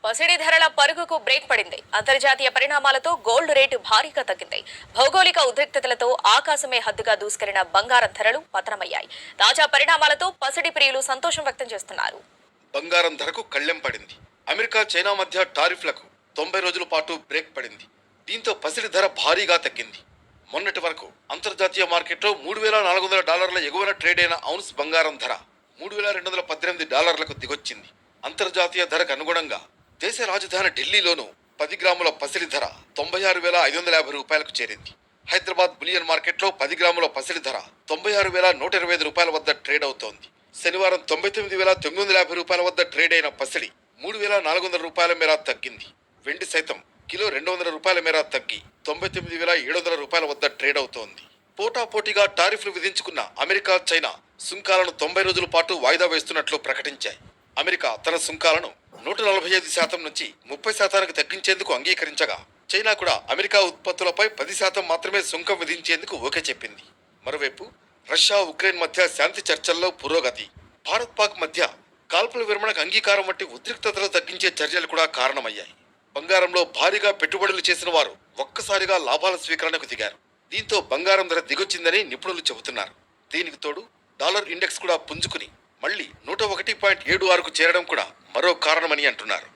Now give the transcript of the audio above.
పసిడి ధరల పరుగుకు బ్రేక్ పడింది. అంతర్జాతీయ పరిణామాలతో గోల్డ్ రేటు భారీగా తగ్గింది. భౌగోళిక ఉద్రిక్తతలతో ఆకాశమే హద్దుగా దూసుకెళ్లిన బంగారం ధరలు పతనమయ్యాయి. తాజా పరిణామాలతో పసిడి ప్రియులు సంతోషం వ్యక్తం చేస్తున్నారు. బంగారం ధరకు కళ్లెం పడింది. అమెరికా చైనా మధ్య టారిఫ్లకు 90 రోజుల పాటు బ్రేక్ పడింది. దీంతో పసిడి ధర భారీగా తగ్గింది. మొన్నటి వరకు అంతర్జాతీయ మార్కెట్లో $3,400 ఎగువన ట్రేడ్ అయిన ఔన్స్ బంగారం ధర $3,218 దిగొచ్చింది. అంతర్జాతీయ ధరకు అనుగుణంగా దేశ రాజధాని ఢిల్లీలోనూ 10 గ్రాముల పసిడి ధర $96,550 చేరింది. హైదరాబాద్ బులియన్ మార్కెట్లో 10 గ్రాముల పసిడి ధర $96,125 వద్ద ట్రేడ్ అవుతోంది. శనివారం $99,950 వద్ద ట్రేడ్ అయిన పసిడి $3,400 మేర తగ్గింది. వెండి సైతం కిలో $200 మేర తగ్గి $99,700 వద్ద ట్రేడ్ అవుతోంది. పోటాపోటీగా టారిఫ్లు విధించుకున్న అమెరికా చైనా సుంకాలను 90 రోజుల పాటు వాయిదా వేస్తున్నట్లు ప్రకటించాయి. అమెరికా తన సుంకాలను 145% నుంచి 30% తగ్గించేందుకు అంగీకరించగా చైనా కూడా అమెరికా ఉత్పత్తులపై 10% మాత్రమే సుంకం విధించేందుకు ఓకే చెప్పింది. మరోవైపు రష్యా ఉక్రెయిన్ మధ్య శాంతి చర్చల్లో పురోగతి, భారత్ పాక్ మధ్య కాల్పుల విరమణకు అంగీకారం వంటి ఉద్రిక్తతలు తగ్గించే చర్యలు కూడా కారణమయ్యాయి. బంగారంలో భారీగా పెట్టుబడులు చేసిన వారు ఒక్కసారిగా లాభాల స్వీకరణకు దిగారు. దీంతో బంగారం ధర దిగొచ్చిందని నిపుణులు చెబుతున్నారు. దీనికి తోడు డాలర్ ఇండెక్స్ కూడా పుంజుకుని మళ్లీ 101.76కు చేరడం కూడా మరో కారణమని అంటున్నారు.